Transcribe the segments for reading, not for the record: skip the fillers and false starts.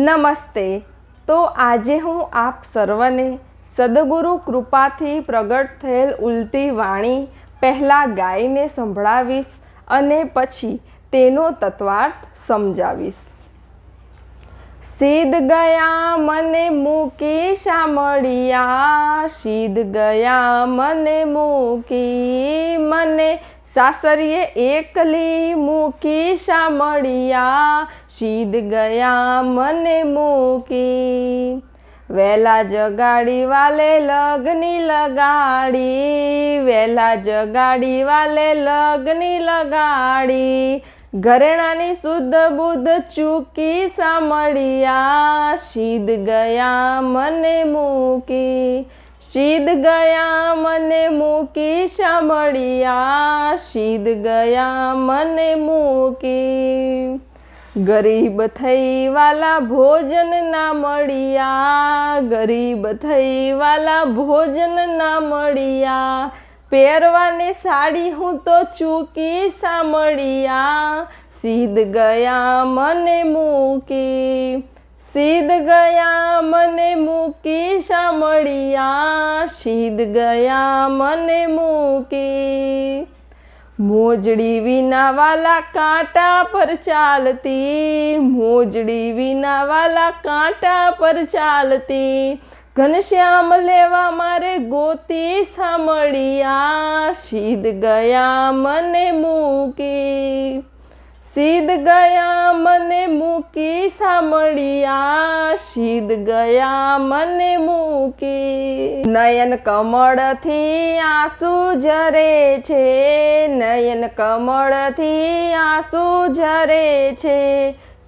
નમસ્તે. તો આજે હું આપ સર્વને સદગુરુ કૃપાથી પ્રગટ થયેલ ઉલટી વાણી પહેલાં ગાઈને સંભળાવીશ અને પછી તેનો તત્વાર્થ સમજાવીશ. સીધ ગયા મને મૂકી શામળિયા, સીધ ગયા મને મૂકી, મને સાસરીએ એકલી મૂકી શામળિયા, સીધ ગયા મને મૂકી. વહેલા જગાડી વાલે લગની લગાડી, વહેલા જગાડી વાલે લગની લગાડી, ઘરેણાની શુદ્ધ બુદ્ધ ચૂકી શામળિયા, સીધ ગયા મને મૂકી, સીધ ગયા મને મૂકી શામળિયા, સીધ ગયા મને મૂકી. ગરીબ થઈ વાલા ભોજન ના મળ્યા, ગરીબ થઈ વાલા ભોજન ના મળ્યા, પહેરવાની સાડી હું તો ચૂકી શામળિયા, સીધ ગયા મને મૂકી, સીધ ગયા મને મૂકી શામળિયા, સીધ ગયા મને મૂકી. મોજડી વિના વાલા કાંટા પર ચાલતી, મોજડી વિના વાલા કાંટા પર ચાલતી, ઘનશ્યામ લેવા મારે ગોતી શામળિયા, સીધ ગયા મને મૂકી, સીધ ગયા મને મૂકી શામળિયા, સીધ ગયા મને મૂકી. નયન કમળથી આંસુ ઝરે છે, નયન કમળથી આંસુ ઝરે છે,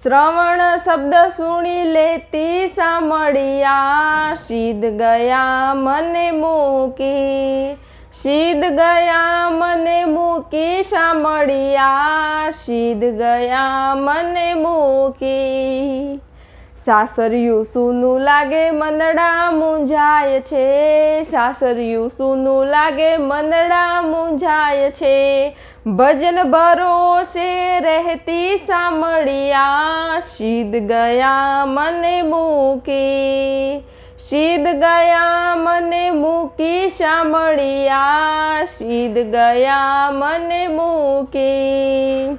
શ્રવણ શબ્દ સુણી લેતી શામળિયા, સીધ ગયા મને મૂકી, સીધ ગયા મને મૂકી શામળિયા, સીધ ગયા મને મૂકી. સાસરિયું સૂનું લાગે મનડા મૂંઝાય છે, સાસરિયું સૂનું લાગે મનડા મૂંઝાય છે, ભજન ભરોસે રહેતી શામળિયા, સીધ ગયા મને મૂકી, સીધ ગયા મને મૂકી શામળિયા, સીધ ગયા મને મૂકી.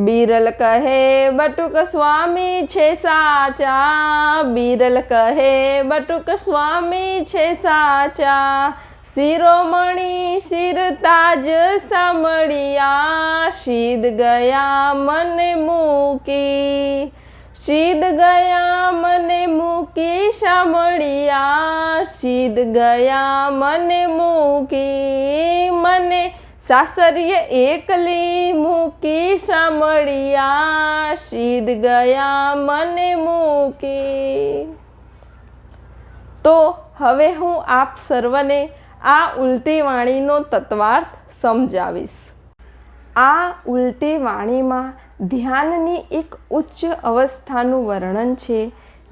બિરલ કહે બટુક સ્વામી છે સાચા, બિરલ કહે બટુક સ્વામી છે સાચા, શિરોમણી શિરતાજ શામળિયા, સીધ ગયા મને મૂકી, સીધ ગયા મને મૂકી શામળિયા, સીધ ગયા મને મૂકી. મને સાસરીએ એકલી મૂકી શામળિયા, સીધ ગયા મને મૂકી. તો હવે હું આપ સર્વને આ ઉલટી વાણીનો તત્વાર્થ સમજાવીશ. આ ઉલટી વાણીમાં ધ્યાનની એક ઉચ્ચ અવસ્થાનું વર્ણન છે,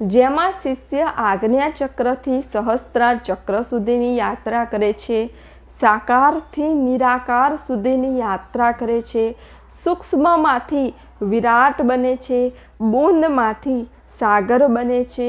જેમાં શિષ્ય આજ્ઞા ચક્રથી સહસ્ત્રાર ચક્ર સુધીની યાત્રા કરે છે, સાકારથી નિરાકાર સુધીની યાત્રા કરે છે, સૂક્ષ્મમાંથી વિરાટ બને છે, બૂંદમાંથી સાગર બને છે,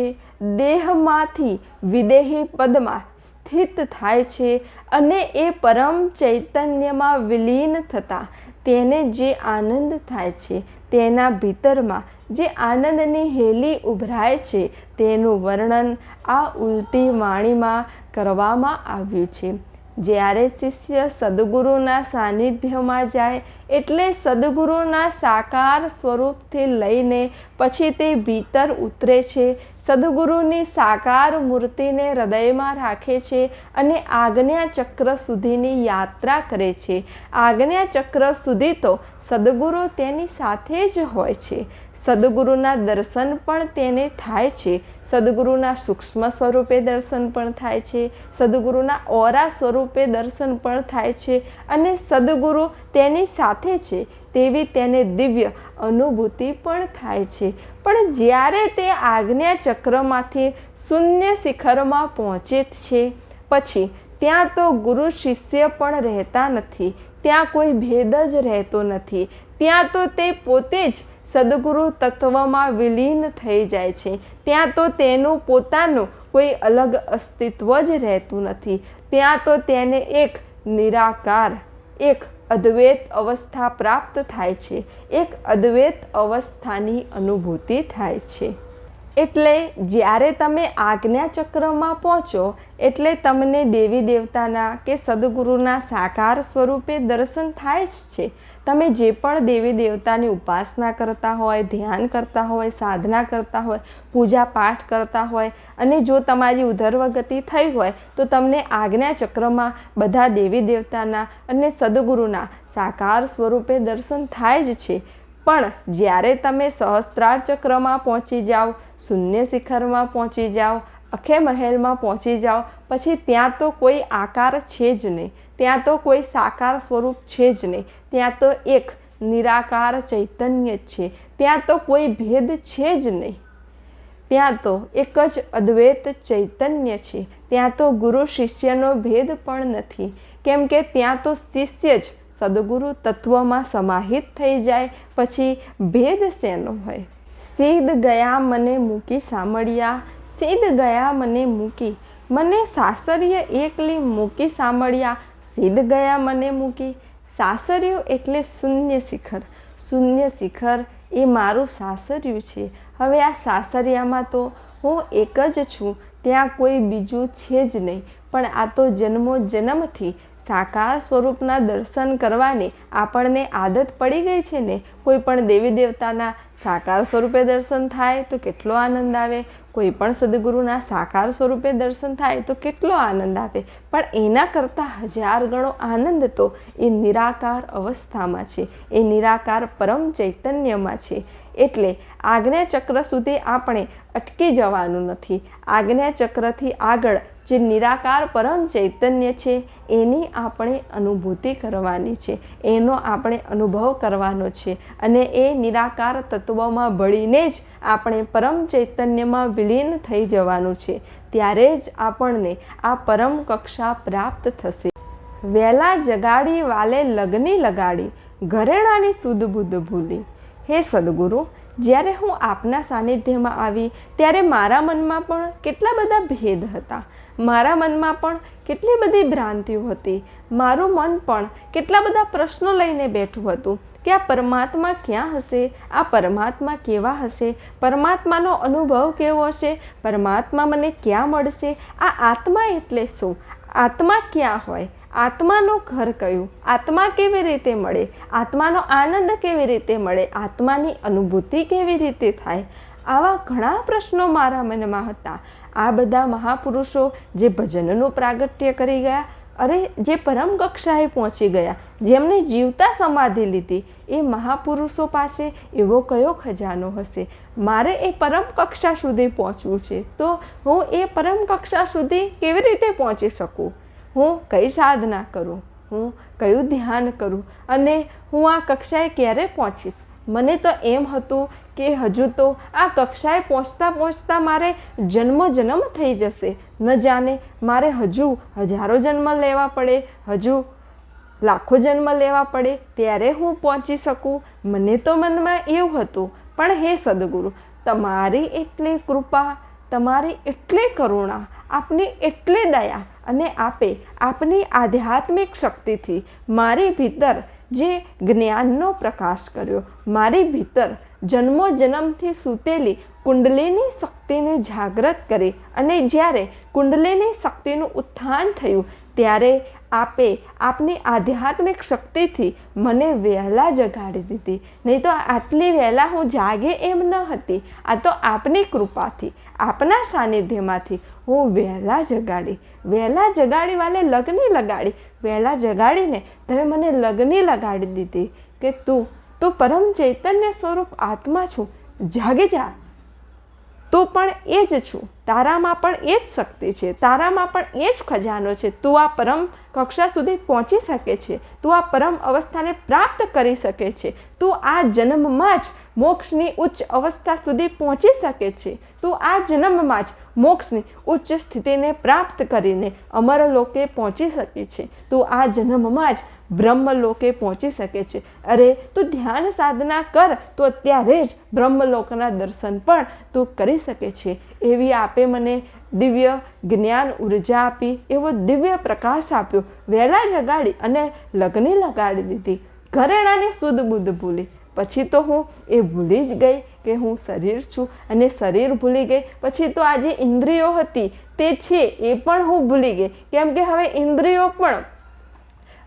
દેહમાંથી વિદેહી પદમાં સ્થિત થાય છે અને એ પરમ ચૈતન્યમાં વિલીન થતાં તેને જે આનંદ થાય છે, તેના ભીતરમાં જે આનંદની હેલી ઉભરાય છે, તેનું વર્ણન આ ઉલટી વાણીમાં કરવામાં આવ્યું છે. જ્યારે શિષ્ય સદગુરુના સાનિધ્યમાં જાય એટલે સદગુરુના સાકાર સ્વરૂપથી લઈને પછી તે ભીતર ઉતરે છે, સદગુરુની સાકાર મૂર્તિને હૃદયમાં રાખે છે અને આજ્ઞા ચક્ર સુધીની યાત્રા કરે છે. આજ્ઞા ચક્ર સુધી તો સદગુરુ તેની સાથે જ હોય છે, સદગુરુના દર્શન પણ તેને થાય છે, સદગુરુના સૂક્ષ્મ સ્વરૂપે દર્શન પણ થાય છે, સદગુરુના ઓરા સ્વરૂપે દર્શન પણ થાય છે અને સદગુરુ તેની સાથે છે તેવી તેને દિવ્ય અનુભૂતિ પણ થાય છે. પણ જ્યારે તે આજ્ઞા ચક્રમાંથી શૂન્ય શિખરમાં પહોંચે છે પછી ત્યાં તો ગુરુ શિષ્ય પણ રહેતા નથી, ત્યાં કોઈ ભેદ જ રહેતો નથી, ત્યાં તો તે પોતે જ સદગુરુ તત્વમાં વિલીન થઈ જાય છે. ત્યાં તો તેનું પોતાનું કોઈ અલગ અસ્તિત્વ જ રહેતું નથી. ત્યાં તો તેને એક નિરાકાર, એક અદ્વૈત અવસ્થા પ્રાપ્ત થાય છે, એક અદ્વૈત અવસ્થાની અનુભૂતિ થાય છે. એટલે જ્યારે તમે આજ્ઞાચક્રમાં પહોંચો એટલે તમને દેવી દેવતાના કે સદગુરુના સાકાર સ્વરૂપે દર્શન થાય જ છે. તમે જે પણ દેવી દેવતાની ઉપાસના કરતા હોય, ધ્યાન કરતા હોય, સાધના કરતા હોય, પૂજા પાઠ કરતા હોય અને જો તમારી ઉધર્વગતિ થઈ હોય તો તમને આજ્ઞાચક્રમાં બધા દેવી દેવતાના અને સદગુરુના સાકાર સ્વરૂપે દર્શન થાય જ છે. પણ જ્યારે તમે સહસ્ત્રાર ચક્રમાં પહોંચી જાઓ, શૂન્ય શિખરમાં પહોંચી જાઓ, અખે મહેલમાં પહોંચી જાઓ, પછી ત્યાં તો કોઈ આકાર છે જ નહીં, ત્યાં તો કોઈ સાકાર સ્વરૂપ છે જ નહીં, ત્યાં તો એક નિરાકાર ચૈતન્ય જ છે, ત્યાં તો કોઈ ભેદ છે જ નહીં, ત્યાં તો એક જ અદ્વૈત ચૈતન્ય છે. ત્યાં તો ગુરુ શિષ્યનો ભેદ પણ નથી, કેમ કે ત્યાં તો શિષ્ય જ સદગુરુ તત્વમાં સમાહિત થઈ જાય, પછી ભેદ શેનો હોય? સીધ ગયા મને મૂકી સામળિયા, સીધ ગયા મને મૂકી, મને સાસરીએ એકલી મૂકી સામળિયા, સીધ ગયા મને મૂકી. સાસરિયું એટલે શૂન્ય શિખર. શૂન્ય શિખર એ મારું સાસરિયું છે. હવે આ સાસરિયામાં તો હું એક જ છું, ત્યાં કોઈ બીજું છે જ નહીં. પણ આ તો જન્મો જન્મથી સાકાર સ્વરૂપના દર્શન કરવાની આપણને આદત પડી ગઈ છે ને. કોઈ પણ દેવી દેવતાના સાકાર સ્વરૂપે દર્શન થાય તો કેટલો આનંદ આવે, કોઈ પણ સદગુરુના સાકાર સ્વરૂપે દર્શન થાય તો કેટલો આનંદ આવે. પણ એના કરતાં 1000 ગણો આનંદ તો એ નિરાકાર અવસ્થામાં છે, એ નિરાકાર પરમ ચૈતન્યમાં છે. એટલે આજ્ઞાચક્ર સુધી આપણે અટકી જવાનું નથી. આજ્ઞાચક્રથી આગળ જે નિરાકાર પરમ ચૈતન્ય છે એની આપણે અનુભૂતિ કરવાની છે, એનો આપણે અનુભવ કરવાનો છે. અને એ નિરાકાર તત્વમાં ભળીને જ આપણે પરમ ચૈતન્યમાં વિલીન થઈ જવાનું છે. ત્યારે જ આપણને આ પરમ કક્ષા પ્રાપ્ત થશે. વહેલા જગાડી વાલે લગની લગાડી, ઘરેણાની સુધ બુદ્ધ ભૂલી. હે સદગુરુ, જ્યારે હું આપના સાનિધ્યમાં આવી ત્યારે મારા મનમાં પણ કેટલા બધા ભેદ હતા, મારા મનમાં પણ કેટલી બધી ભ્રાંતિઓ હતી, મારું મન પણ કેટલા બધા પ્રશ્નો લઈને બેઠું હતું કે આ પરમાત્મા ક્યાં હશે, આ પરમાત્મા કેવા હશે, પરમાત્માનો અનુભવ કેવો હશે, પરમાત્મા મને ક્યાં મળશે, આ આત્મા એટલે શું, આત્મા ક્યાં હોય, આત્માનું ઘર કયું, આત્મા કેવી રીતે મળે, આત્માનો આનંદ કેવી રીતે મળે, આત્માની અનુભૂતિ કેવી રીતે થાય. આવા ઘણા પ્રશ્નો મારા મનમાં હતા. આ બધા મહાપુરુષો જે ભજનનું પ્રાગટ્ય કરી ગયા, અરે જે પરમ કક્ષાએ પહોંચી ગયા, જેમને જીવતા સમાધિ લીધી, એ મહાપુરુષો પાસે એવો કયો ખજાનો હશે? મારે એ પરમ કક્ષા સુધી પહોંચવું છે, તો હું એ પરમ કક્ષા સુધી કેવી રીતે પહોંચી શકું? હું કઈ સાધના કરું, હું કયું ધ્યાન કરું અને હું આ કક્ષાએ ક્યારે પહોંચીશ? મને તો એમ હતું કે હજુ તો આ કક્ષાએ પહોંચતા પહોંચતા મારે જન્મ જન્મ થઈ જશે. ન જાણે મારે હજુ 1000 જન્મ લેવા પડે, હજુ લાખો જન્મ લેવા પડે ત્યારે હું પહોંચી શકું. મને તો મનમાં એવું હતું. પણ હે સદગુરુ, તમારી એટલી કૃપા, તમારી એટલી કરુણા, આપની એટલી દયા અને આપે આપની આધ્યાત્મિક શક્તિથી મારી ભીતર જે જ્ઞાનનો પ્રકાશ કર્યો, મારી ભીતર જન્મો જન્મથી સૂતેલી કુંડલીની શક્તિને જાગૃત કરી અને જ્યારે કુંડલીની શક્તિનું ઉત્થાન થયું ત્યારે આપે આપની આધ્યાત્મિક શક્તિથી મને વહેલા જગાડી દીધી. નહીં તો આટલી વહેલા હું જાગે એમ ન હતી. આ તો આપની કૃપાથી, આપના સાનિધ્યમાંથી હું વહેલા જગાડી વાલે લગની લગાડી, વહેલા જગાડીને તમે મને લગની લગાડી દીધી કે તું પરમ ચૈતન્ય સ્વરૂપ આત્મા છું, જાગી જા. તું પણ એ જ છું, તારામાં પણ એ જ શક્તિ છે, તારામાં પણ એ જ ખજાનો છે. તું આ પરમ કક્ષા સુધી પહોંચી શકે છે, તું આ પરમ અવસ્થાને પ્રાપ્ત કરી શકે છે, તું આ જન્મમાં જ મોક્ષની ઉચ્ચ અવસ્થા સુધી પહોંચી શકે છે, તું આ જન્મમાં જ મોક્ષની ઉચ્ચ સ્થિતિને પ્રાપ્ત કરીને અમરલોકે પહોંચી શકે છે, તું આ જન્મમાં જ બ્રહ્મલોકે પહોંચી શકે છે. અરે તું ધ્યાન સાધના કર તો અત્યારે જ બ્રહ્મલોકના દર્શન પણ તું કરી શકે છે. એવી આપે મને દિવ્ય જ્ઞાન ઉર્જા આપી, એવો દિવ્ય પ્રકાશ આપ્યો, વહેલા જગાડી અને લગ્ને લગાડી દીધી. ઘરેણાની સુધ બુદ્ધ ભૂલી. પછી તો હું એ ભૂલી જ ગઈ કે હું શરીર છું, અને શરીર ભૂલી ગઈ પછી તો આ જે ઇન્દ્રિયો હતી તે છે એ પણ હું ભૂલી ગઈ. કેમ કે હવે ઇન્દ્રિયો પણ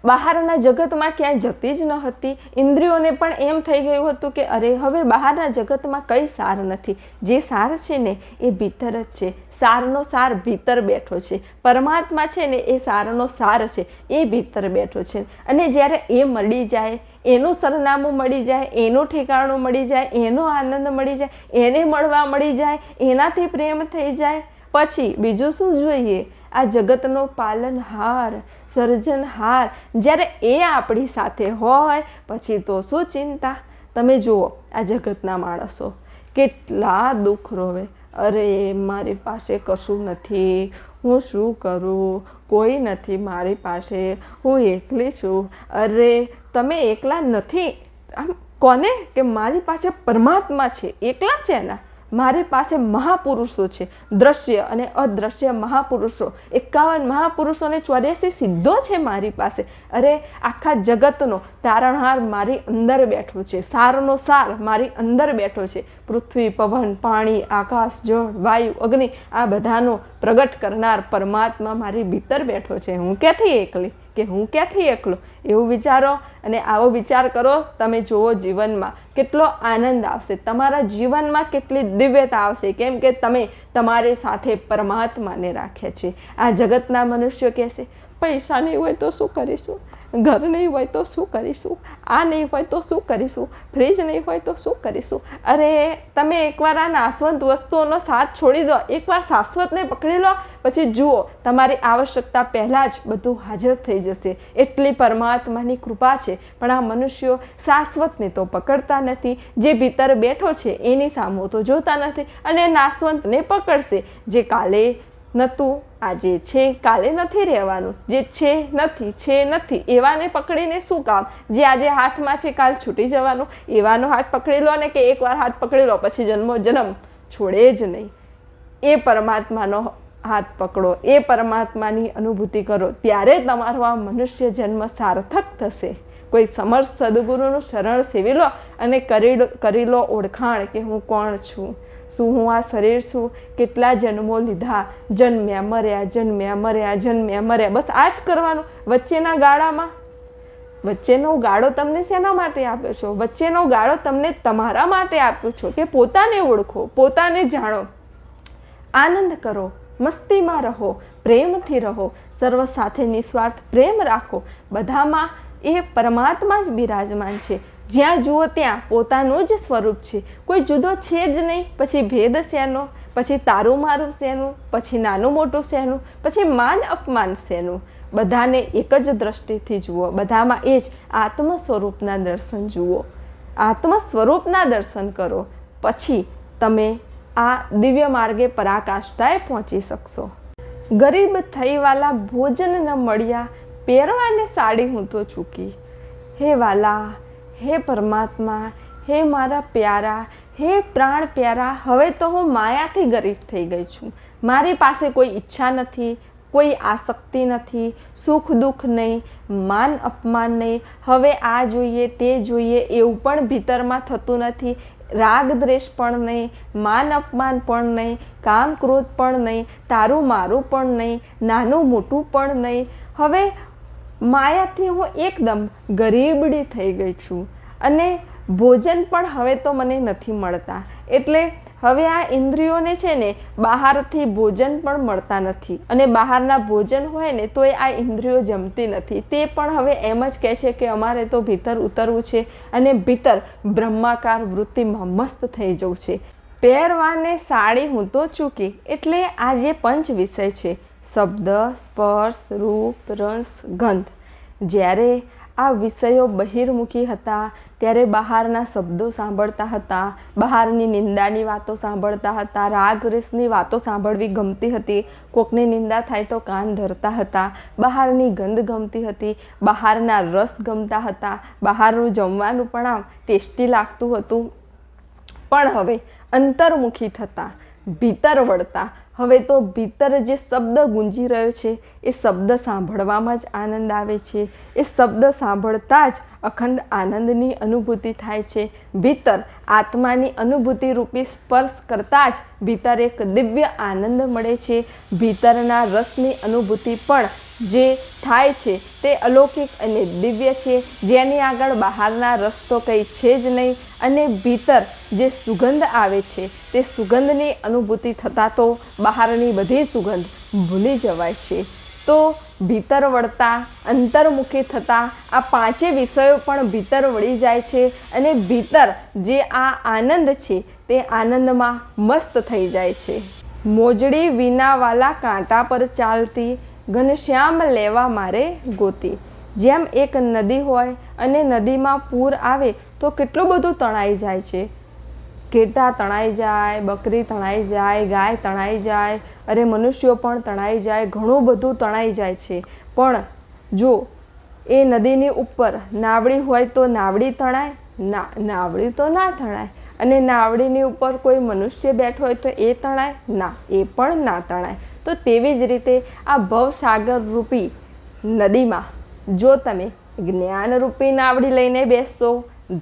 બહારના જગતમાં ક્યાંય જતી જ ન હતી. ઇન્દ્રિયોને પણ એમ થઈ ગયું હતું કે અરે હવે બહારના જગતમાં કંઈ સાર નથી, જે સાર છે ને એ ભીતર જ છે, સારનો સાર ભીતર બેઠો છે, પરમાત્મા છે ને એ સારનો સાર છે, એ ભીતર બેઠો છે. અને જ્યારે એ મળી જાય, એનું સરનામું મળી જાય, એનું ઠેકાણું મળી જાય, એનો આનંદ મળી જાય, એને મળવા મળી જાય, એનાથી પ્રેમ થઈ જાય, પછી બીજું શું જોઈએ? આ જગતનો પાલનહાર, સર્જનહાર જ્યારે એ આપણી સાથે હોય પછી તો શું ચિંતા? તમે જુઓ આ જગતના માણસો કેટલા દુઃખ રોવે. અરે મારી પાસે કશું નથી, હું શું કરું, કોઈ નથી મારી પાસે, હું એકલી છું. અરે તમે એકલા નથી. આમ કોને કે મારી પાસે પરમાત્મા છે. એકલા છે ને, મારી પાસે મહાપુરુષો છે, દ્રશ્ય અને અદ્રશ્ય મહાપુરુષો, 51 મહાપુરુષો અને 84 સિદ્ધો છે મારી પાસે. અરે આખા જગતનો તારણહાર મારી અંદર બેઠો છે, સારનો સાર મારી અંદર બેઠો છે. પૃથ્વી, પવન, પાણી, આકાશ, જળ, વાયુ, અગ્નિ આ બધાનો પ્રગટ કરનાર પરમાત્મા મારી ભીતર બેઠો છે. હું ક્યાંથી એકલી કે હું ક્યાંથી એકલો? એવું વિચારો અને આવો વિચાર કરો. તમે જુઓ જીવનમાં કેટલો આનંદ આવશે, તમારા જીવનમાં કેટલી દિવ્યતા આવશે. કેમ કે તમે તમારી સાથે પરમાત્માને રાખ્યા છે. આ જગતના મનુષ્યો કહેશે પૈસા નહીં હોય તો શું કરીશું, ઘર નહીં હોય તો શું કરીશું, આ નહીં હોય તો શું કરીશું, ફ્રીજ નહીં હોય તો શું કરીશું. અરે તમે એકવાર આ નાશવંત વસ્તુઓનો સાથ છોડી દો, એકવાર શાશ્વતને પકડી લો, પછી જુઓ તમારી આવશ્યકતા પહેલાં જ બધું હાજર થઈ જશે. એટલી પરમાત્માની કૃપા છે. પણ આ મનુષ્યો શાશ્વતને તો પકડતા નથી, જે ભીતર બેઠો છે એની સામો તો જોતા નથી, અને નાશવંતને પકડશે. જે કાલે નહોતું આજે છે, કાલે નથી રહેવાનું. જે છે નથી, છે નથી એવાને પકડીને શું કામ? જે આજે હાથમાં છે કાલ છૂટી જવાનું, એવાનો હાથ પકડી લો ને, કે એકવાર હાથ પકડી લો પછી જન્મો જન્મ છોડે જ નહીં. એ પરમાત્માનો હાથ પકડો, એ પરમાત્માની અનુભૂતિ કરો, ત્યારે તમારો આ મનુષ્ય જન્મ સાર્થક થશે. કોઈ સમર્થ સદગુરુનું શરણ સેવી લો અને કરી લો ઓળખાણ કે હું કોણ છું, શું હું આ શરીર છું, કેટલા જન્મો લીધા, જન્મ્યા મર્યા, જન્મ્યા મર્યા, જન્મ્યા મર્યા, બસ આ જ કરવાનું. વચ્ચેના ગાળામાં, વચ્ચેનો ગાળો તમને શેના માટે આપ્યો છો? વચ્ચેનો ગાળો તમને તમારા માટે આપ્યો છો કે પોતાને ઓળખો, પોતાને જાણો, આનંદ કરો, મસ્તીમાં રહો, પ્રેમથી રહો, સર્વ સાથે નિસ્વાર્થ પ્રેમ રાખો. બધામાં એ પરમાત્મા જ બિરાજમાન છે. જ્યાં જુઓ ત્યાં પોતાનું જ સ્વરૂપ છે, કોઈ જુદો છે જ નહીં. પછી ભેદ શેનો, પછી તારું મારું શેનું, પછી નાનું મોટું શેનું, પછી માન અપમાન શેનું? બધાને એક જ દ્રષ્ટિથી જુઓ, બધામાં એ જ આત્મ સ્વરૂપના દર્શન જુઓ, આત્મ સ્વરૂપના દર્શન કરો, પછી તમે આ દિવ્ય માર્ગે પરાકાષ્ઠાએ પહોંચી શકશો. ગરીબ થઈ વાલા ભોજન ન મળ્યા, પહેરવાને સાડી હું તો ચૂકી. હે વાલા, હે પરમાત્મા, હે મારા પ્યારા, હે પ્રાણ પ્યારા, હવે તો હું માયાથી ગરીબ થઈ ગઈ છું. મારી પાસે કોઈ ઈચ્છા નથી, કોઈ આસક્તિ નથી, સુખ દુઃખ નહીં, માન અપમાન નહીં. હવે આ જોઈએ તે જોઈએ એવું પણ ભીતરમાં થતું નથી. રાગ દ્વેષ પણ નહીં, માન અપમાન પણ નહીં, કામ ક્રોધ પણ નહીં, તારું મારું પણ નહીં, નાનું મોટું પણ નહીં. હવે માયાથી હું એકદમ ગરીબડી થઈ ગઈ છું, અને ભોજન પણ હવે તો મને નથી મળતા. એટલે હવે આ ઇન્દ્રિયોને છે ને બહારથી ભોજન પણ મળતા નથી, અને બહારના ભોજન હોય ને તો આ ઇન્દ્રિયો જમતી નથી. તે પણ હવે એમ જ કહે છે કે અમારે તો ભીતર ઉતરવું છે, અને ભીતર બ્રહ્માકાર વૃત્તિમાં મસ્ત થઈ જવું છે. પહેરવાને સાડી હું તો ચૂકી. એટલે આ જે પંચ વિષય છે, શબ્દ, સ્પર્શ, રૂપ, રસ, ગંધ. જ્યારે આ વિષયો બહિર્મુખી હતા ત્યારે બહારના શબ્દો સાંભળતા હતા, બહારની નિંદાની વાતો સાંભળતા હતા, રાગ રસની વાતો સાંભળવી ગમતી હતી, કોકની નિંદા થાય તો કાન ધરતા હતા, બહારની ગંધ ગમતી હતી, બહારના રસ ગમતા હતા, બહારનું જમવાનું પણ આમ ટેસ્ટી લાગતું હતું. પણ હવે અંતર્મુખી થતા, ભીતર વળતા, હવે તો ભીતર જે શબ્દ ગુંજી રહ્યો છે એ શબ્દ સાંભળવામાં જ આનંદ આવે છે. એ શબ્દ સાંભળતા જ અખંડ આનંદની અનુભૂતિ થાય છે. ભીતર આત્માની અનુભૂતિ રૂપી સ્પર્શ કરતાં જ ભીતર એક દિવ્ય આનંદ મળે છે. ભીતરના રસની અનુભૂતિ પણ જે થાય છે તે અલૌકિક અને દિવ્ય છે, જેની આગળ બહારના રસ તો કંઈ છે જ નહીં. અને ભીતર જે સુગંધ આવે છે તે સુગંધની અનુભૂતિ થતાં તો બહારની બધી સુગંધ ભૂલી જવાય છે. તો ભીતર વળતા, અંતર્મુખી થતાં આ પાંચે વિષયો પણ ભીતર વળી જાય છે અને ભીતર જે આ આનંદ છે તે આનંદમાં મસ્ત થઈ જાય છે. મોજડી વિનાવાલા કાંટા પર ચાલતી, ઘનશ્યામ લેવા મારે ગોતી. જેમ એક નદી હોય અને નદીમાં પૂર આવે તો કેટલું બધું તણાઈ જાય છે. ઘેટા તણાઈ જાય, બકરી તણાઈ જાય, ગાય તણાઈ જાય, અરે મનુષ્યો પણ તણાઈ જાય, ઘણું બધું તણાઈ જાય છે. પણ જો એ નદીની ઉપર નાવડી હોય તો નાવડી તણાય? ના, નાવડી તો ના તણાય. અને નાવડીની ઉપર કોઈ મનુષ્ય બેઠો હોય તો એ તણાય? ના, એ પણ ના તણાય. તો તેવી જ રીતે આ ભવસાગર રૂપી નદીમાં જો તમે જ્ઞાનરૂપી નાવડી લઈને બેસશો,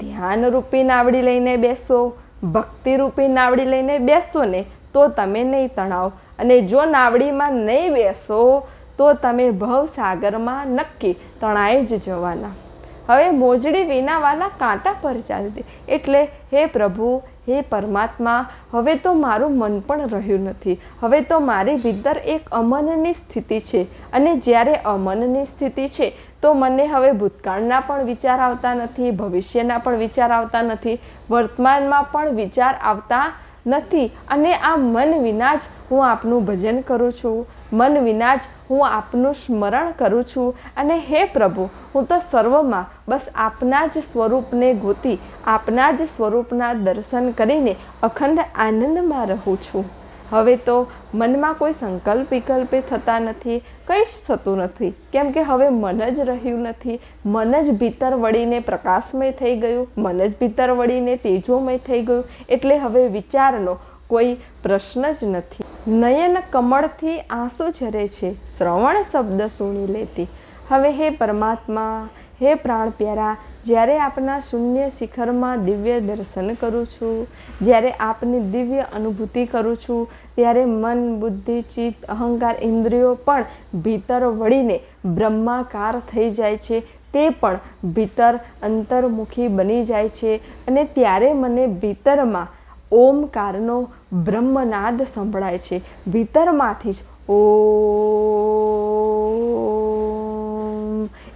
ધ્યાનરૂપી નાવડી લઈને બેસશો, ભક્તિરૂપી નાવડી લઈને બેસશો ને તો તમે નહીં તણાવ. અને જો નાવડીમાં નહીં બેસો તો તમે ભવસાગરમાં નક્કી તણાઈ જ જવાના. હવે મોજડી વિનાવાલા કાંટા પર ચાલતી એટલે હે પ્રભુ, હે પરમાત્મા, હવે તો મારું મન પણ રહ્યું નથી. હવે તો મારી ભીતર એક અમનની સ્થિતિ છે. અને જ્યારે અમનની સ્થિતિ છે તો મને હવે ભૂતકાળના પણ વિચાર આવતા નથી, ભવિષ્યના પણ વિચાર આવતા નથી, વર્તમાનમાં પણ વિચાર આવતા નથી. અને આ મન વિના જ હું આપનું ભજન કરું છું, મન વિના જ હું આપનું સ્મરણ કરું છું. અને હે પ્રભુ, હું તો સર્વમાં બસ આપના જ સ્વરૂપને ગોતી, આપના જ સ્વરૂપના દર્શન કરીને અખંડ આનંદમાં રહું છું. હવે તો મનમાં કોઈ સંકલ્પ વિકલ્પે થતા નથી, કંઈ જ થતું નથી. કેમ કે હવે મન જ રહ્યું નથી. મન જ ભીતર વળીને પ્રકાશમય થઈ ગયું, મન જ ભીતર વળીને તેજોમય થઈ ગયું. એટલે હવે વિચારનો કોઈ પ્રશ્ન જ નથી. નયન કમળથી આંસુ ઝરે છે, શ્રવણ શબ્દ સુણી લેતી. હવે હે પરમાત્મા, હે પ્રાણ પ્યારા, જ્યારે આપના શૂન્ય શિખરમાં દિવ્ય દર્શન કરું છું, જ્યારે આપની દિવ્ય અનુભૂતિ કરું છું, ત્યારે મન, બુદ્ધિ, ચિત્ત, અહંકાર, ઇન્દ્રિયો પણ ભીતર વળીને બ્રહ્માકાર થઈ જાય છે. તે પણ ભીતર અંતર્મુખી બની જાય છે. અને ત્યારે મને ભીતરમાં ઓમકારનો બ્રહ્મનાદ સંભળાય છે. ભીતરમાંથી જ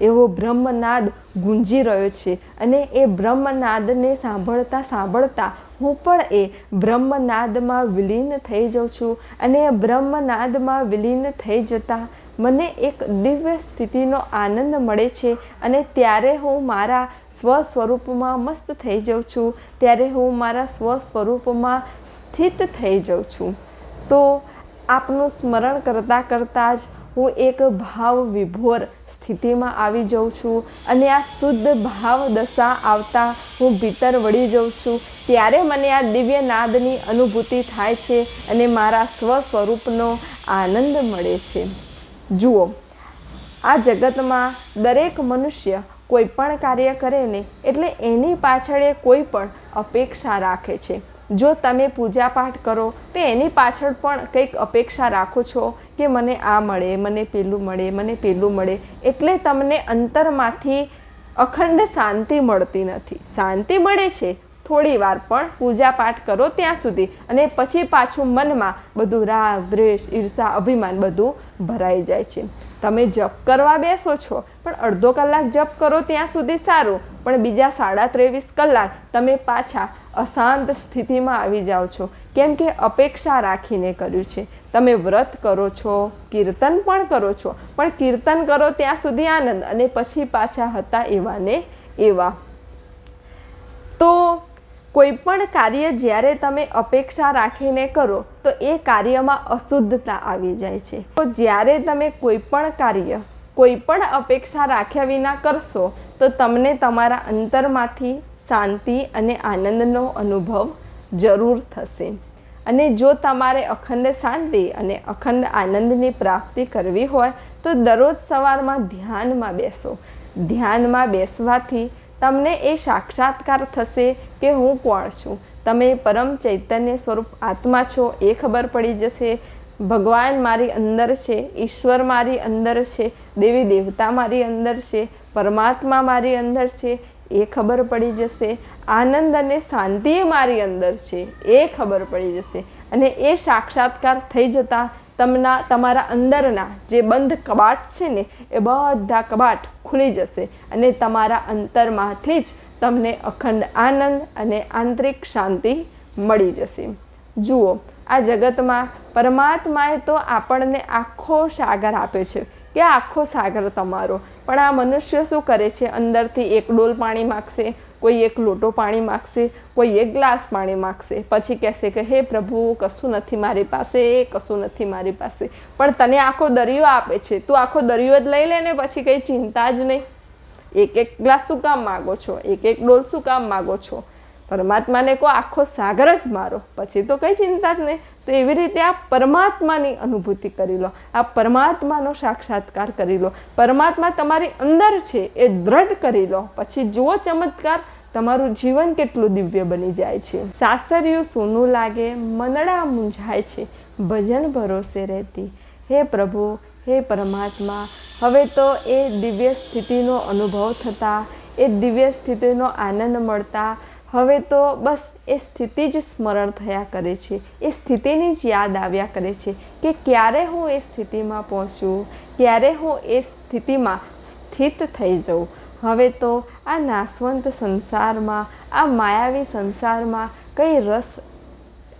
એવો બ્રહ્મનાદ ગુંજી રહ્યો છે. અને એ બ્રહ્મનાદને સાંભળતા સાંભળતા હું પણ એ બ્રહ્મનાદમાં વિલીન થઈ જાઉં છું. અને એ બ્રહ્મનાદમાં વિલીન થઈ જતાં મને એક દિવ્ય સ્થિતિનો આનંદ મળે છે. અને ત્યારે હું મારા સ્વસ્વરૂપમાં મસ્ત થઈ જાઉં છું, ત્યારે હું મારા સ્વસ્વરૂપમાં સ્થિત થઈ જાઉં છું. તો આપનું સ્મરણ કરતાં કરતાં જ હું એક ભાવ વિભોર સ્થિતિમાં આવી જાઉં છું. અને આ શુદ્ધ ભાવ દશા આવતા હું ભીતર વળી જાઉં છું. ત્યારે મને આ દિવ્ય નાદની અનુભૂતિ થાય છે અને મારા સ્વસ્વરૂપનો આનંદ મળે છે. જુઓ, આ જગતમાં દરેક મનુષ્ય કોઈ પણ કાર્ય કરે ને એટલે એની પાછળ એ કોઈ પણ અપેક્ષા રાખે છે. જો તમે પૂજાપાઠ કરો તો એની પાછળ પણ કંઈક અપેક્ષા રાખો છો કે મને આ મળે, મને પેલું મળે, મને પેલું મળે. એટલે તમને અંતરમાંથી અખંડ શાંતિ મળતી નથી. શાંતિ મળે છે થોડી વાર, પણ પૂજાપાઠ કરો ત્યાં સુધી. અને પછી પાછું મનમાં બધું રાગ, દ્વેષ, ઈર્ષા, અભિમાન બધું ભરાઈ જાય છે. તમે જપ કરવા બેસો છો પણ અડધો કલાક જપ કરો ત્યાં સુધી સારું, પણ બીજા 23.5 કલાક તમે પાછા અશાંત સ્થિતિમાં આવી જાઓ છો, કેમ કે અપેક્ષા રાખીને કર્યું છે. તમે વ્રત કરો છો, કીર્તન પણ કરો છો, પણ કીર્તન કરો ત્યાં સુધી આનંદ અને પછી પાછા હતા એવા ને એવા. તો કોઈ પણ કાર્ય જ્યારે તમે અપેક્ષા રાખીને કરો તો એ કાર્યમાં અશુદ્ધતા આવી જાય છે. તો જ્યારે તમે કોઈ પણ કાર્ય કોઈ પણ અપેક્ષા રાખ્યા વિના કરશો તો તમને તમારા અંતરમાંથી શાંતિ અને આનંદનો અનુભવ જરૂર થશે. અને જો તમારે અખંડ શાંતિ અને અખંડ આનંદની પ્રાપ્તિ કરવી હોય તો દરરોજ સવારમાં ધ્યાનમાં બેસો. ધ્યાનમાં બેસવાથી તમને એ સાક્ષાત્કાર થશે કે હું કોણ છું. તમે પરમ ચૈતન્ય સ્વરૂપ આત્મા છો એ ખબર પડી જશે. ભગવાન મારી અંદર છે, ઈશ્વર મારી અંદર છે, દેવી દેવતા મારી અંદર છે, પરમાત્મા મારી અંદર છે એ ખબર પડી જશે. આનંદ અને શાંતિ મારી અંદર છે એ ખબર પડી જશે. અને એ સાક્ષાત્કાર થઈ જતાં તમારા અંદરના જે બંધ કબાટ છે ને એ બધા કબાટ ખુલી જશે અને તમારા અંતરમાંથી જ તમને અખંડ આનંદ અને આંતરિક શાંતિ મળી જશે. જુઓ, આ જગતમાં પરમાત્માએ તો આપણને આખો સાગર આપ્યો છે કે આખો સાગર તમારો, પણ આ મનુષ્ય શું કરે છે? અંદરથી એક ડોલ પાણી માગશે, કોઈ એક લોટો પાણી માગશે, કોઈ એક ગ્લાસ પાણી માગશે, પછી કહેશે કે હે પ્રભુ કશું નથી મારી પાસે, કશું નથી મારી પાસે. પણ તને આખો દરિયો આપે છે, તું આખો દરિયો જ લઈ લે ને પછી કંઈ ચિંતા જ નહીં. એક એક ગ્લાસ શું કામ માગો છો? એક એક ડોલ શું કામ માગો છો? પરમાત્માને કહો આખો સાગર જ મારો, પછી તો કંઈ ચિંતા જ નહીં. તો એવી રીતે આ પરમાત્માની અનુભૂતિ કરી લો, આ પરમાત્માનો સાક્ષાત્કાર કરી લો. પરમાત્મા તમારી અંદર છે એ દ્રઢ કરી લો, પછી જુઓ ચમત્કાર, તમારું જીવન કેટલું દિવ્ય બની જાય છે. સાસરિયું સોનું લાગે, મનડા મૂંઝાય છે, ભજન ભરોસે રહેતી. હે પ્રભુ, હે પરમાત્મા, હવે તો એ દિવ્ય સ્થિતિનો અનુભવ થતા, એ દિવ્ય સ્થિતિનો આનંદ મળતા હવે તો બસ એ સ્થિતિ જ સ્મરણ થયા કરે છે, એ સ્થિતિની જ યાદ આવ્યા કરે છે કે ક્યારે હું એ સ્થિતિમાં પહોંચું, ક્યારે હું એ સ્થિતિમાં સ્થિત થઈ જાઉં. હવે તો આ નાશવંત સંસારમાં, આ માયાવી સંસારમાં કંઈ રસ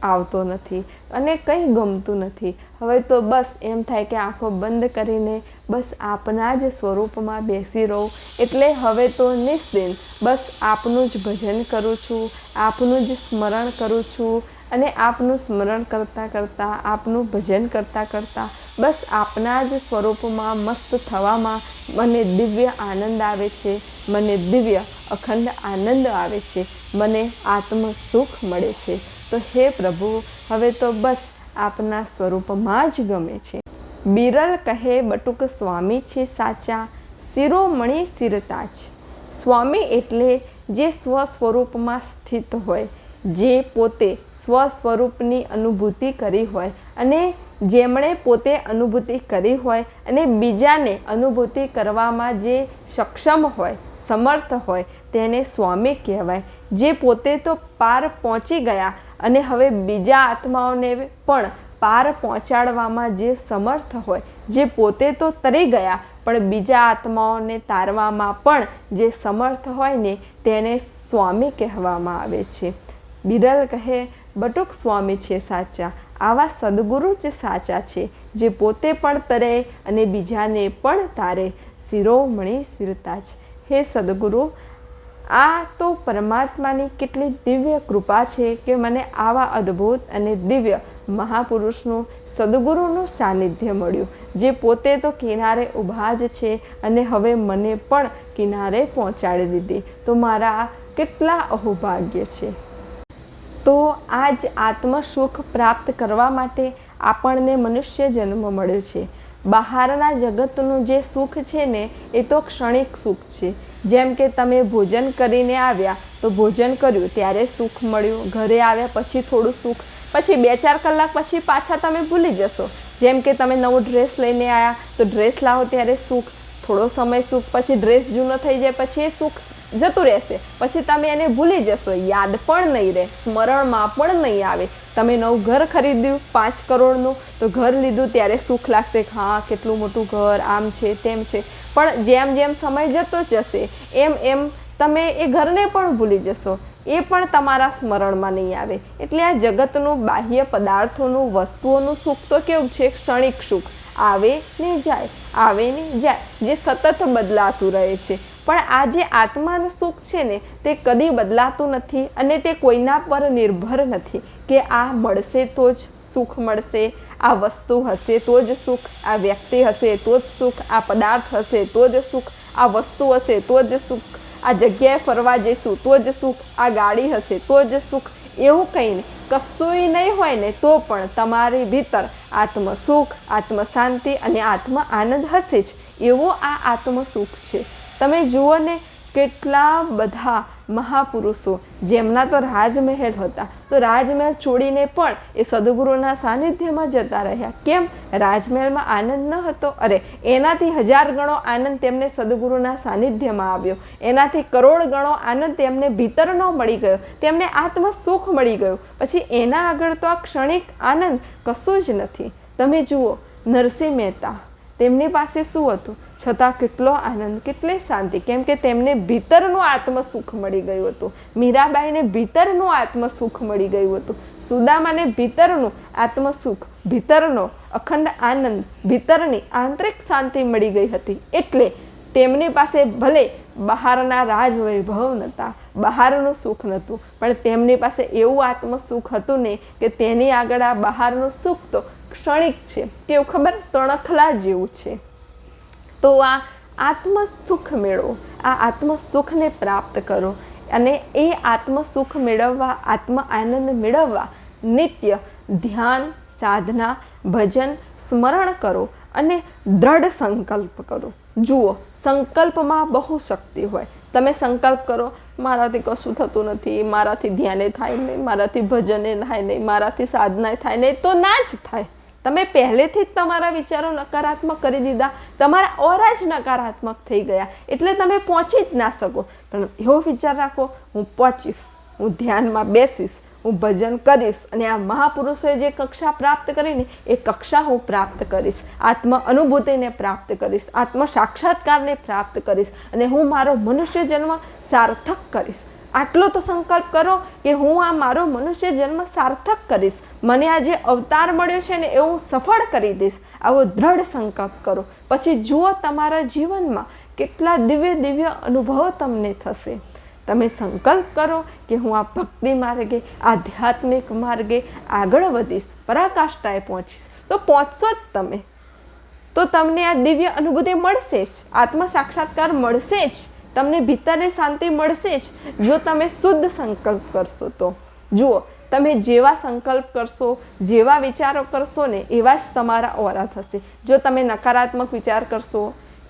આવતો નથી અને કંઈ ગમતું નથી. હવે તો બસ એમ થાય કે આંખો બંધ કરીને બસ આપના જ સ્વરૂપમાં બેસી રહું. એટલે હવે તો નિસ્દિન બસ આપનું જ ભજન કરું છું, આપનું જ સ્મરણ કરું છું અને આપનું સ્મરણ કરતાં કરતાં, આપનું ભજન કરતાં કરતાં બસ આપના જ સ્વરૂપમાં મસ્ત થવામાં મને દિવ્ય આનંદ આવે છે, મને દિવ્ય અખંડ આનંદ આવે છે, મને આત્મ સુખ મળે છે. તો હે પ્રભુ, હવે તો બસ આપના સ્વરૂપમાં જ ગમે છે. બિરલ કહે બટુક સ્વામી છે સાચા, શિરોમણી શિરતાજ. સ્વામી એટલે જે સ્વ સ્વરૂપમાં સ્થિત હોય, જે પોતે સ્વ સ્વરૂપની અનુભૂતિ કરી હોય અને જેમણે પોતે અનુભૂતિ કરી હોય અને બીજાને અનુભૂતિ કરવામાં જે સક્ષમ હોય, સમર્થ હોય, તેને સ્વામી કહેવાય. જે પોતે તો પાર પહોંચી ગયા અને હવે બીજા આત્માઓને પણ પાર પહોંચાડવામાં જે સમર્થ હોય, જે પોતે તો તરી ગયા પણ બીજા આત્માઓને તારવામાં પણ જે સમર્થ હોય ને તેને સ્વામી કહેવામાં આવે છે. બિરલ કહે બટુક સ્વામી છે સાચા, આવા સદગુરુ જ સાચા છે, જે પોતે પણ તરે અને બીજાને પણ તારે. શિરોમણી શિરતાજ. હે સદગુરુ, આ તો પરમાત્માની કેટલી દિવ્ય કૃપા છે કે મને આવા અદ્ભુત અને દિવ્ય મહાપુરુષનું, સદગુરુનું સાનિધ્ય મળ્યું, જે પોતે તો કિનારે ઊભા જ છે અને હવે મને પણ કિનારે પહોંચાડી દીધી. તો મારા કેટલા અહોભાગ્ય છે. તો આ જ આત્મસુખ પ્રાપ્ત કરવા માટે આપણને મનુષ્ય જન્મ મળ્યો છે. બહારના જગતનું જે સુખ છે ને એ તો ક્ષણિક સુખ છે. જેમ કે તમે ભોજન કરીને આવ્યા તો ભોજન કર્યું ત્યારે સુખ મળ્યું, ઘરે આવ્યા પછી થોડું સુખ, પછી 2-4 કલાક પછી પાછા તમે ભૂલી જશો. જેમ કે તમે નવો ડ્રેસ લઈને આવ્યા તો ડ્રેસ લાવો ત્યારે સુખ, થોડો સમય સુખ, પછી ડ્રેસ જૂનો થઈ જાય પછી એ સુખ જતું રહેશે, પછી તમે એને ભૂલી જશો, યાદ પણ નહીં રહે, સ્મરણમાં પણ નહીં આવે. તમે નવું ઘર ખરીદ્યું 5 કરોડનું તો ઘર લીધું ત્યારે સુખ લાગશે કે હા કેટલું મોટું ઘર, આમ છે તેમ છે. પણ જેમ જેમ સમય જતો જશે એમ એમ તમે એ ઘરને પણ ભૂલી જશો. એ પણ તમારા સ્મરણમાં નહીં આવે. એટલે આ જગતનું બાહ્ય પદાર્થોનું વસ્તુઓનું સુખ તો કેવું છે? ક્ષણિક સુખ, આવે ને જાય, આવે ને જાય, જે સતત બદલાતું રહે છે. પણ આ જે આત્માનું સુખ છે ને, તે કદી બદલાતું નથી અને તે કોઈના પર નિર્ભર નથી કે આ મળશે તો જ સુખ મળશે, આ વસ્તુ હશે તો જ સુખ, આ વ્યક્તિ હશે તો જ સુખ, આ પદાર્થ હશે તો જ સુખ, આ વસ્તુ હશે તો જ સુખ, આ જગ્યાએ ફરવા જઈશું તો જ સુખ, આ ગાડી હશે તો જ સુખ. એવું કંઈ નહીં, કશુંય નહીં હોય ને તો પણ તમારી ભીતર આત્મ સુખ, આત્મ શાંતિ અને આત્મ આનંદ હશે જ. એવો આ આત્મ સુખ છે. તમે જુઓ ને, કેટલા બધા મહાપુરુષો જેમના તો રાજમહેલ હતા, તો રાજમહેલ છોડીને પણ એ સદગુરુના સાનિધ્યમાં જતા રહ્યા. કેમ? રાજમહેલમાં આનંદ ન હતો? અરે, એનાથી 1000 ગણો આનંદ તેમને સદગુરુના સાનિધ્યમાં આવ્યો, એનાથી કરોડ ગણો આનંદ તેમને ભીતરનો મળી ગયો, તેમને આત્મ સુખ મળી ગયું. પછી એના આગળ તો આ ક્ષણિક આનંદ કશું જ નથી. તમે જુઓ, નરસિંહ મહેતા, તેમની પાસે શું હતું છતાં કેટલો આનંદ, કેટલી શાંતિ, કેમ કે તેમને ભીતરનું આત્મ સુખ મળી ગયું હતું. મીરાબાઈને ભીતરનું આત્મ સુખ મળી ગયું હતું. સુદામાને ભીતરનું આત્મ સુખ, ભીતરનો અખંડ આનંદ, ભીતરની આંતરિક શાંતિ મળી ગઈ હતી. એટલે તેમની પાસે ભલે બહારના રાજ વૈભવ નહોતા, બહારનું સુખ નહોતું, પણ તેમની પાસે એવું આત્મ સુખ હતું ને કે તેની આગળ આ બહારનું સુખ તો ક્ષણિક છે. કેવું ખબર? તણખલા જેવું છે. તો આ આત્મ સુખ મેળવો, આ આત્મ સુખને પ્રાપ્ત કરો અને એ આત્મ સુખ મેળવવા, આત્મ આનંદ મેળવવા નિત્ય ધ્યાન, સાધના, ભજન, સ્મરણ કરો અને દ્રઢ સંકલ્પ કરો. જુઓ, સંકલ્પમાં બહુ શક્તિ હોય. તમે સંકલ્પ કરો, મારાથી કશું થતું નથી, મારાથી ધ્યાને થાય નહીં, મારાથી ભજને થાય નહીં, મારાથી સાધના થાય નહીં, તો ના જ થાય. તમે પહેલેથી જ તમારા વિચારો નકારાત્મક કરી દીધા, તમારા ઓરા જ નકારાત્મક થઈ ગયા, એટલે તમે પહોંચી જ ના શકો. પણ એવો વિચાર રાખો, હું પહોંચીશ, હું ધ્યાનમાં બેસીશ, હું ભજન કરીશ અને આ મહાપુરુષોએ જે કક્ષા પ્રાપ્ત કરીને એ કક્ષા હું પ્રાપ્ત કરીશ, આત્મ અનુભૂતિને પ્રાપ્ત કરીશ, આત્મ સાક્ષાત્કારને પ્રાપ્ત કરીશ અને હું મારો મનુષ્ય જન્મ સાર્થક કરીશ. આટલો તો સંકલ્પ કરો કે હું આ મારો મનુષ્ય જન્મ સાર્થક કરીશ, મને આ જે અવતાર મળ્યો છે ને એ હું સફળ કરી દઈશ. આવો દ્રઢ સંકલ્પ કરો. પછી જુઓ તમારા જીવનમાં કેટલા દિવ્ય દિવ્ય અનુભવો તમને થશે. તમે સંકલ્પ કરો કે હું આ ભક્તિ માર્ગે, આધ્યાત્મિક માર્ગે આગળ વધીશ, પરાકાષ્ઠાએ પહોંચીશ, તો પહોંચશો જ તમે. તો તમને આ દિવ્ય અનુભૂતિ મળશે જ, આત્મ સાક્ષાત્કાર મળશે જ, તમને ભીતરે શાંતિ મળશે જ, જો તમે શુદ્ધ સંકલ્પ કરશો તો. જુઓ, તમે જેવા સંકલ્પ કરશો, જેવા વિચારો કરશો ને એવા જ તમારા ઓરા થશે. જો તમે નકારાત્મક વિચાર કરશો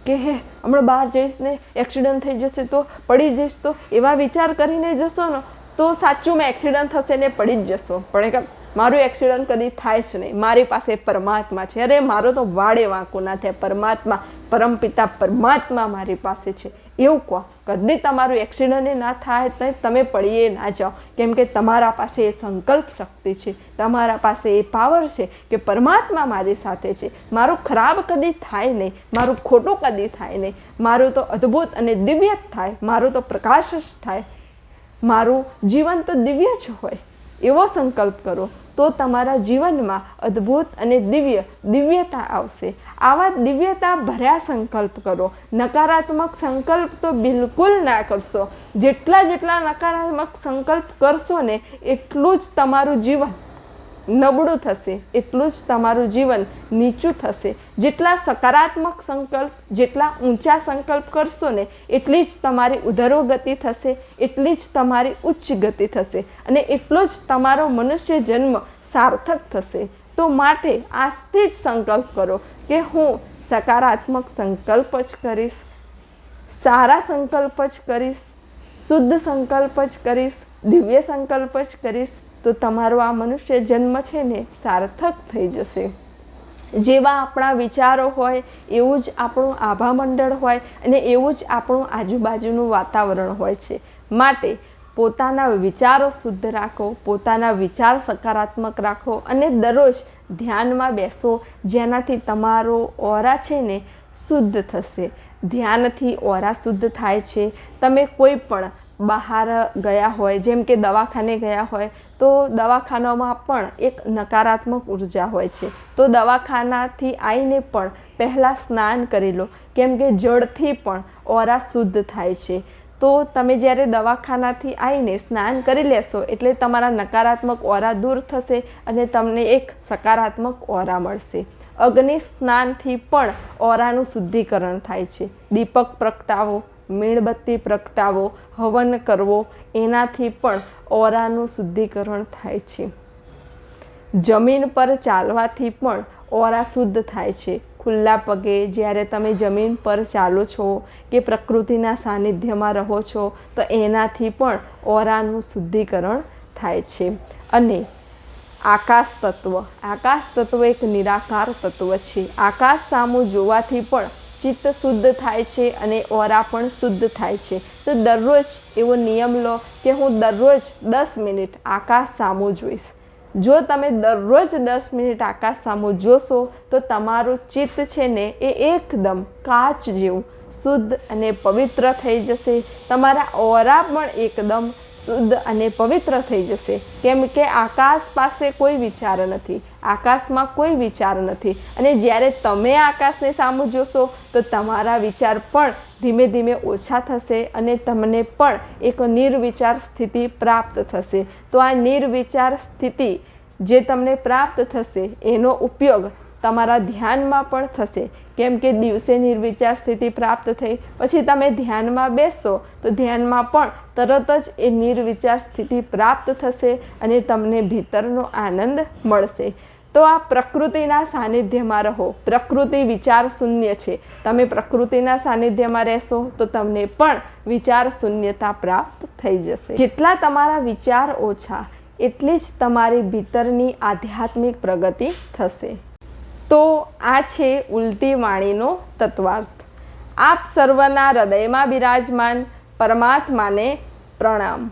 કે હમણાં બહાર જઈશ ને એક્સિડન્ટ થઈ જશે તો, પડી જઈશ તો, એવા વિચાર કરીને જશો ને તો સાચું મેં એક્સિડન્ટ થશે ને પડી જ જશો. પણ મારું એક્સિડન્ટ કદી થાય જ નહીં, મારી પાસે પરમાત્મા છે. અરે, મારો તો વાડે વાંકો ના થાય, પરમાત્મા, પરમપિતા પરમાત્મા મારી પાસે છે એવું કહો. કદી તમારું એક્સિડન્ટ ના થાય, તમે પડીએ ના જાઓ, કેમ કે તમારા પાસે એ સંકલ્પ શક્તિ છે, તમારા પાસે એ પાવર છે કે પરમાત્મા મારી સાથે છે. મારું ખરાબ કદી થાય નહીં, મારું ખોટું કદી થાય નહીં, મારું તો અદ્ભુત અને દિવ્ય જ થાય, મારું તો પ્રકાશ જ થાય, મારું જીવન તો દિવ્ય જ હોય. એવો સંકલ્પ કરો તો તમારા જીવનમાં અદ્ભુત અને દિવ્યતા આવશે. આવા દિવ્યતા ભર્યા સંકલ્પ કરો. નકારાત્મક સંકલ્પ તો બિલકુલ ના કરશો. જેટલા નકારાત્મક સંકલ્પ કરશો ને એટલું જ તમારું જીવન નબળું થશે, એટલું જ તમારું જીવન નીચું થશે. જેટલા સકારાત્મક સંકલ્પ, જેટલા ઊંચા સંકલ્પ કરશો ને એટલી જ તમારી ઉધરોગતિ થશે, એટલી જ તમારી ઉચ્ચ ગતિ થશે અને એટલો જ તમારો મનુષ્ય જન્મ સાર્થક થશે. તો માટે આજથી જ સંકલ્પ કરો કે હું સકારાત્મક સંકલ્પ જ કરીશ, સારા સંકલ્પ જ કરીશ, શુદ્ધ સંકલ્પ જ કરીશ, દિવ્ય સંકલ્પ જ કરીશ. તો તમારો આ મનુષ્ય જન્મ છે ને સાર્થક થઈ જશે. જેવા આપણા વિચારો હોય એવું જ આપણું આભા મંડળ હોય અને એવું જ આપણું આજુબાજુનું વાતાવરણ હોય છે. માટે પોતાના વિચારો શુદ્ધ રાખો, પોતાના વિચાર સકારાત્મક રાખો અને દરરોજ ધ્યાનમાં બેસો, જેનાથી તમારો ઓરા છે ને શુદ્ધ થશે. ધ્યાનથી ઓરા શુદ્ધ થાય છે. તમે કોઈ પણ બહાર ગયા હોય, જેમ કે દવાખાને ગયા હોય, તો દવાખાનામાં પણ એક નકારાત્મક ઉર્જા હોય છે. તો દવાખાનાથી આવીને પણ પહેલાં સ્નાન કરી લો, કેમ કે જળથી પણ ઓરા શુદ્ધ થાય છે. તો તમે જ્યારે દવાખાનાથી આવીને સ્નાન કરી લેશો એટલે તમારા નકારાત્મક ઓરા દૂર થશે અને તમને એક સકારાત્મક ઓરા મળશે. અગ્નિ સ્નાનથી પણ ઓરાનું શુદ્ધિકરણ થાય છે. દીપક પ્રગટાવો, મીણબત્તી પ્રગટાવો, હવન કરવો, એનાથી પણ ઓરાનું શુદ્ધિકરણ થાય છે. જમીન પર ચાલવાથી પણ ઓરા શુદ્ધ થાય છે. ખુલ્લા પગે જ્યારે તમે જમીન પર ચાલો છો કે પ્રકૃતિના સાનિધ્યમાં રહો છો તો એનાથી પણ ઓરાનું શુદ્ધિકરણ થાય છે. અને આકાશ તત્વ એક નિરાકાર તત્વ છે. આકાશ સામું જોવાથી પણ ચિત્ત શુદ્ધ થાય છે અને ઓરા પણ શુદ્ધ થાય છે. તો દરરોજ એવો નિયમ લો કે હું દરરોજ 10 મિનિટ આકાશ સામું જોઈશ. જો તમે દરરોજ 10 મિનિટ આકાશ સામું જોશો તો તમારું ચિત્ત છે ને એ એકદમ કાચ જેવું શુદ્ધ અને પવિત્ર થઈ જશે. તમારા ઓરા પણ એકદમ શુદ્ધ અને પવિત્ર થઈ જશે. કેમ કે આકાશ પાસે કોઈ વિચાર નથી, આકાશમાં કોઈ વિચાર નથી. અને જ્યારે તમે આકાશને સામું જોશો તો તમારા વિચાર પણ ધીમે ધીમે ઓછા થશે અને તમને પણ એક નિર્વિચાર સ્થિતિ પ્રાપ્ત થશે. તો આ નિર્વિચાર સ્થિતિ જે તમને પ્રાપ્ત થશે એનો ઉપયોગ તમારા ધ્યાનમાં પણ થશે. કેમ કે દિવસે નિર્વિચાર સ્થિતિ પ્રાપ્ત થઈ પછી તમે ધ્યાનમાં બેસશો તો ધ્યાનમાં પણ તરત જ એ નિર્વિચાર સ્થિતિ પ્રાપ્ત થશે અને તમને ભીતરનો આનંદ મળશે. તો આ પ્રકૃતિના સાનિધ્યમાં રહો. પ્રકૃતિ વિચાર શૂન્ય છે. તમે પ્રકૃતિના સાનિધ્યમાં રહેશો તો તમને પણ વિચાર શૂન્યતા પ્રાપ્ત થઈ જશે. જેટલા તમારા વિચાર ઓછા એટલી જ તમારી ભીતરની આધ્યાત્મિક પ્રગતિ થશે. તો આ છે ઉલટી વાણીનો તત્વાર્થ. આપ સર્વના હૃદયમાં બિરાજમાન પરમાત્માને પ્રણામ.